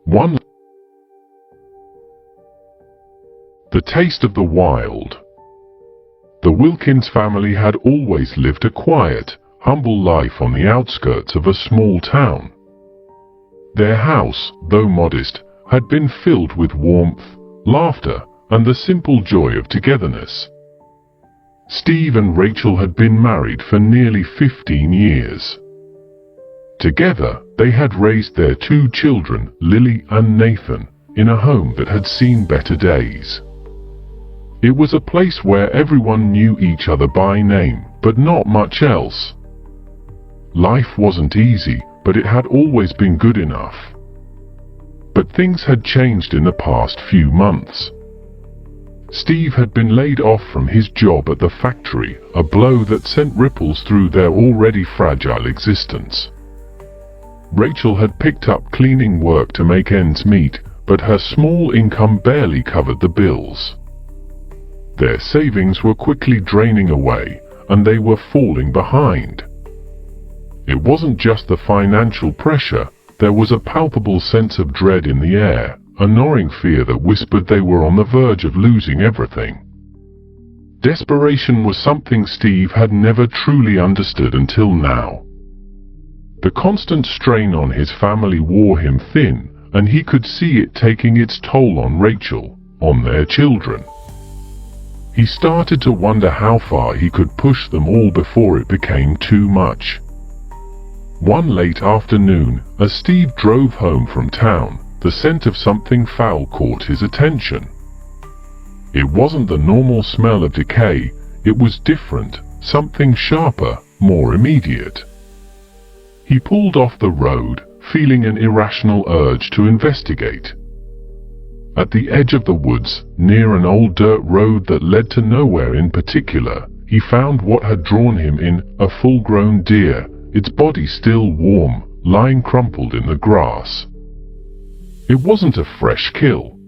1. The taste of the wild. The Wilkins family had always lived a quiet, humble life on the outskirts of a small town. Their house, though modest, had been filled with warmth, laughter, and the simple joy of togetherness. Steve and Rachel had been married for nearly 15 years. Together, they had raised their 2 children, Lily and Nathan, in a home that had seen better days. It was a place where everyone knew each other by name, but not much else. Life wasn't easy, but it had always been good enough. But things had changed in the past few months. Steve had been laid off from his job at the factory, a blow that sent ripples through their already fragile existence. Rachel had picked up cleaning work to make ends meet, but her small income barely covered the bills. Their savings were quickly draining away, and they were falling behind. It wasn't just the financial pressure, there was a palpable sense of dread in the air, a gnawing fear that whispered they were on the verge of losing everything. Desperation was something Steve had never truly understood until now. The constant strain on his family wore him thin, and he could see it taking its toll on Rachel, on their children. He started to wonder how far he could push them all before it became too much. One late afternoon, as Steve drove home from town, the scent of something foul caught his attention. It wasn't the normal smell of decay, it was different, something sharper, more immediate. He pulled off the road, feeling an irrational urge to investigate. At the edge of the woods, near an old dirt road that led to nowhere in particular, he found what had drawn him in, a full-grown deer, its body still warm, lying crumpled in the grass. It wasn't a fresh kill.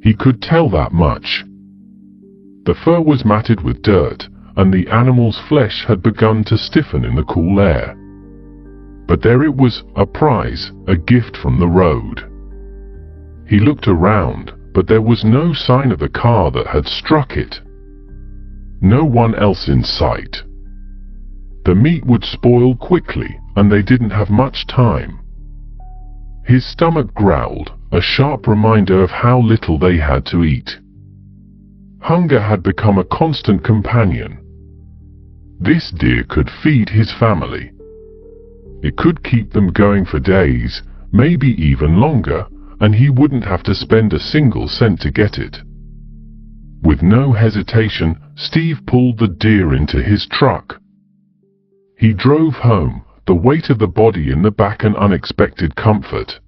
He could tell that much. The fur was matted with dirt, and the animal's flesh had begun to stiffen in the cool air. But there it was, a prize, a gift from the road. He looked around, but there was no sign of the car that had struck it. No one else in sight. The meat would spoil quickly, and they didn't have much time. His stomach growled, a sharp reminder of how little they had to eat. Hunger had become a constant companion. This deer could feed his family. It could keep them going for days, maybe even longer, and he wouldn't have to spend a single cent to get it. With no hesitation, Steve pulled the deer into his truck. He drove home, the weight of the body in the back an unexpected comfort.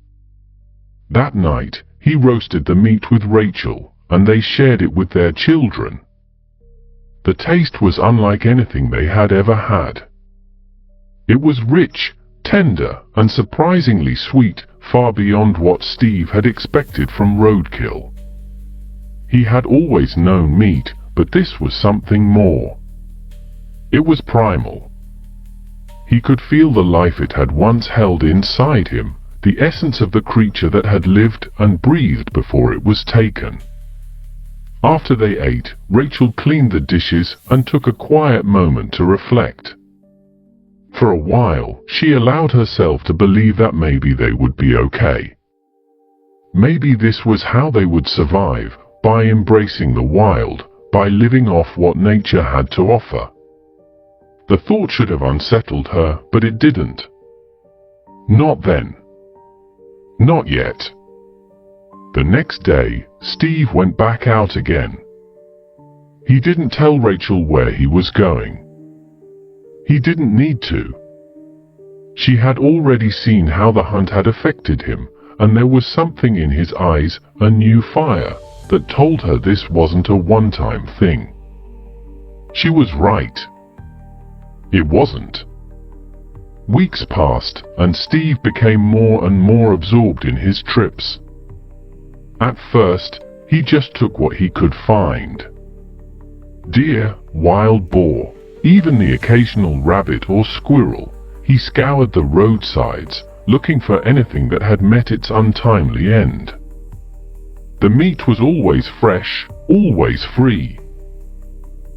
That night, he roasted the meat with Rachel, and they shared it with their children. The taste was unlike anything they had ever had. It was rich, tender, and surprisingly sweet, far beyond what Steve had expected from roadkill. He had always known meat, but this was something more. It was primal. He could feel the life it had once held inside him, the essence of the creature that had lived and breathed before it was taken. After they ate, Rachel cleaned the dishes and took a quiet moment to reflect. For a while, she allowed herself to believe that maybe they would be okay. Maybe this was how they would survive, by embracing the wild, by living off what nature had to offer. The thought should have unsettled her, but it didn't. Not then. Not yet. The next day, Steve went back out again. He didn't tell Rachel where he was going. He didn't need to. She had already seen how the hunt had affected him, and there was something in his eyes, a new fire, that told her this wasn't a one-time thing. She was right. It wasn't. Weeks passed, and Steve became more and more absorbed in his trips. At first, he just took what he could find. Deer, wild boar, even the occasional rabbit or squirrel. He scoured the roadsides, looking for anything that had met its untimely end. The meat was always fresh, always free.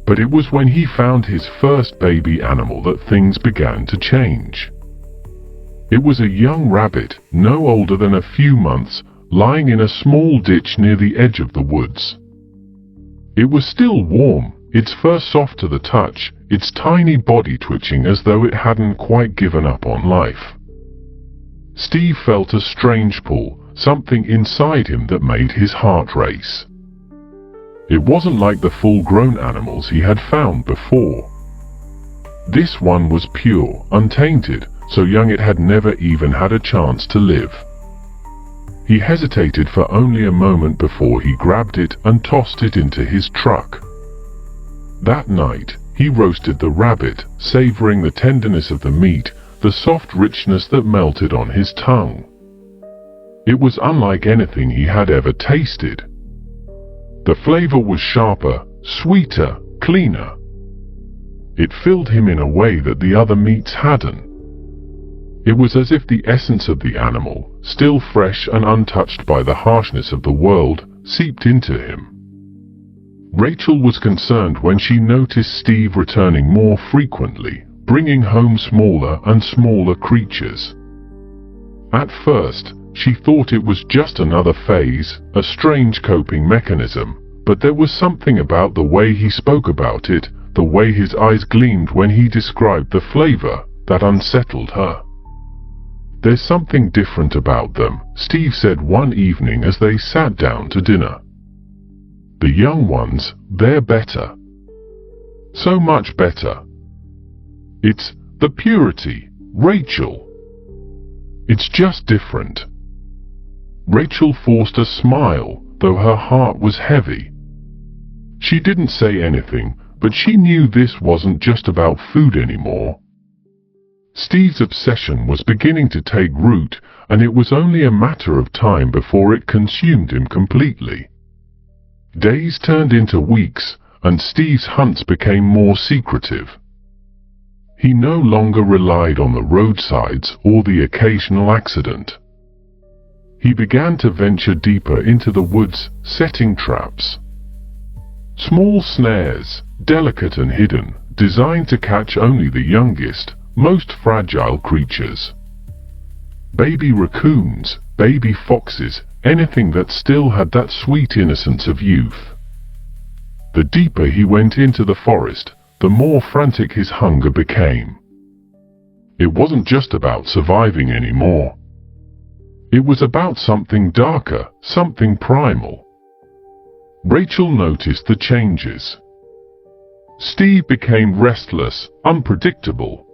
But it was when he found his first baby animal that things began to change. It was a young rabbit, no older than a few months, lying in a small ditch near the edge of the woods. It was still warm, its fur soft to the touch, its tiny body twitching as though it hadn't quite given up on life. Steve felt a strange pull, something inside him that made his heart race. It wasn't like the full-grown animals he had found before. This one was pure, untainted, so young it had never even had a chance to live. He hesitated for only a moment before he grabbed it and tossed it into his truck. That night, he roasted the rabbit, savoring the tenderness of the meat, the soft richness that melted on his tongue. It was unlike anything he had ever tasted. The flavor was sharper, sweeter, cleaner. It filled him in a way that the other meats hadn't. It was as if the essence of the animal, still fresh and untouched by the harshness of the world, seeped into him. Rachel was concerned when she noticed Steve returning more frequently, bringing home smaller and smaller creatures. At first, she thought it was just another phase, a strange coping mechanism, but there was something about the way he spoke about it, the way his eyes gleamed when he described the flavor, that unsettled her. "There's something different about them," Steve said one evening as they sat down to dinner. "The young ones, they're better. So much better. It's the purity, Rachel. It's just different." Rachel forced a smile, though her heart was heavy. She didn't say anything, but she knew this wasn't just about food anymore. Steve's obsession was beginning to take root, and it was only a matter of time before it consumed him completely. Days turned into weeks, and Steve's hunts became more secretive. He no longer relied on the roadsides or the occasional accident. He began to venture deeper into the woods, setting traps. Small snares, delicate and hidden, designed to catch only the youngest, most fragile creatures. Baby raccoons, baby foxes, anything that still had that sweet innocence of youth. The deeper he went into the forest, the more frantic his hunger became. It wasn't just about surviving anymore. It was about something darker, something primal. Rachel noticed the changes. Steve became restless, unpredictable.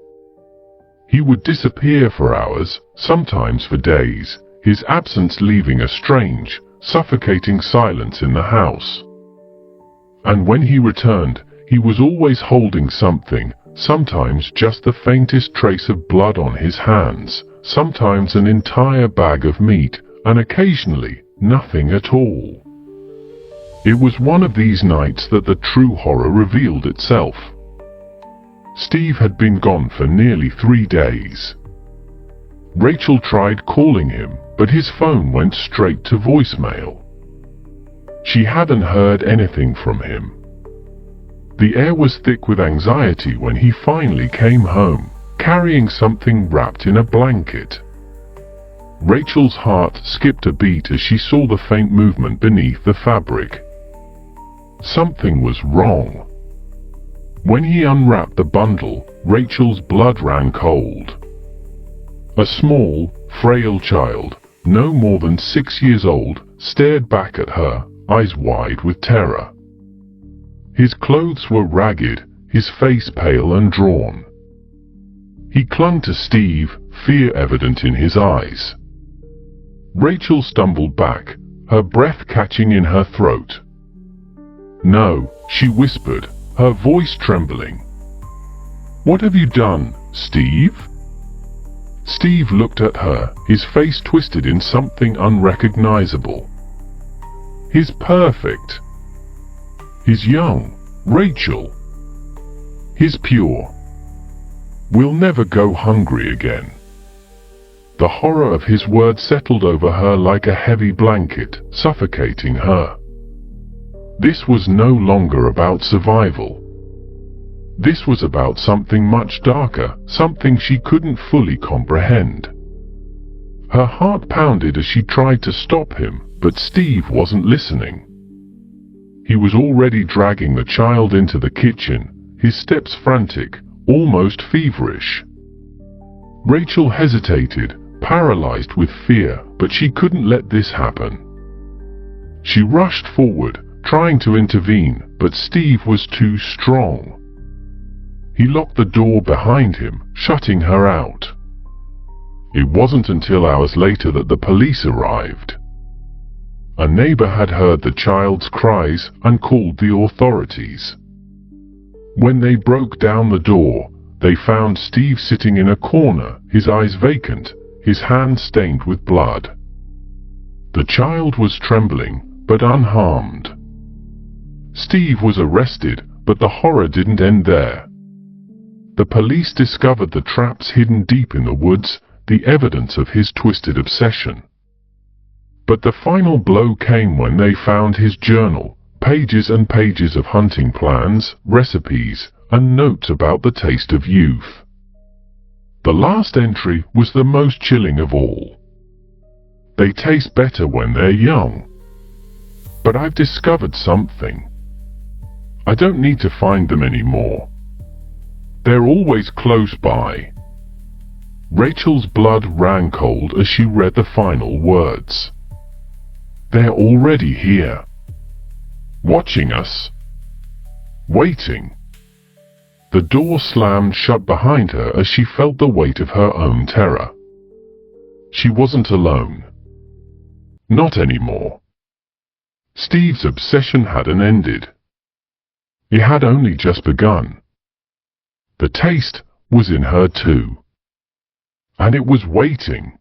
He would disappear for hours, sometimes for days, his absence leaving a strange, suffocating silence in the house. And when he returned, he was always holding something, sometimes just the faintest trace of blood on his hands, sometimes an entire bag of meat, and occasionally nothing at all. It was one of these nights that the true horror revealed itself. Steve had been gone for nearly 3 days. Rachel tried calling him, but his phone went straight to voicemail. She hadn't heard anything from him. The air was thick with anxiety when he finally came home, carrying something wrapped in a blanket. Rachel's heart skipped a beat as she saw the faint movement beneath the fabric. Something was wrong. When he unwrapped the bundle, Rachel's blood ran cold. A small, frail child, no more than 6 years old, stared back at her, eyes wide with terror. His clothes were ragged, his face pale and drawn. He clung to Steve, fear evident in his eyes. Rachel stumbled back, her breath catching in her throat. "No," she whispered, her voice trembling. "What have you done, Steve?" Steve looked at her, his face twisted in something unrecognizable. He's perfect. He's young, Rachel. He's pure. We'll never go hungry again. The horror of his words settled over her like a heavy blanket, suffocating her. This was no longer about survival. This was about something much darker, something she couldn't fully comprehend. Her heart pounded as she tried to stop him, but Steve wasn't listening. He was already dragging the child into the kitchen, his steps frantic, almost feverish. Rachel hesitated, paralyzed with fear, but she couldn't let this happen. She rushed forward, trying to intervene, but Steve was too strong. He locked the door behind him, shutting her out. It wasn't until hours later that the police arrived. A neighbor had heard the child's cries and called the authorities. When they broke down the door, they found Steve sitting in a corner, his eyes vacant, his hands stained with blood. The child was trembling, but unharmed. Steve was arrested, but the horror didn't end there. The police discovered the traps hidden deep in the woods, the evidence of his twisted obsession. But the final blow came when they found his journal, pages and pages of hunting plans, recipes, and notes about the taste of youth. The last entry was the most chilling of all. They taste better when they're young. But I've discovered something. I don't need to find them anymore. They're always close by. Rachel's blood ran cold as she read the final words. They're already here. Watching us. Waiting. The door slammed shut behind her as she felt the weight of her own terror. She wasn't alone. Not anymore. Steve's obsession hadn't ended. It had only just begun. The taste was in her too. And it was waiting.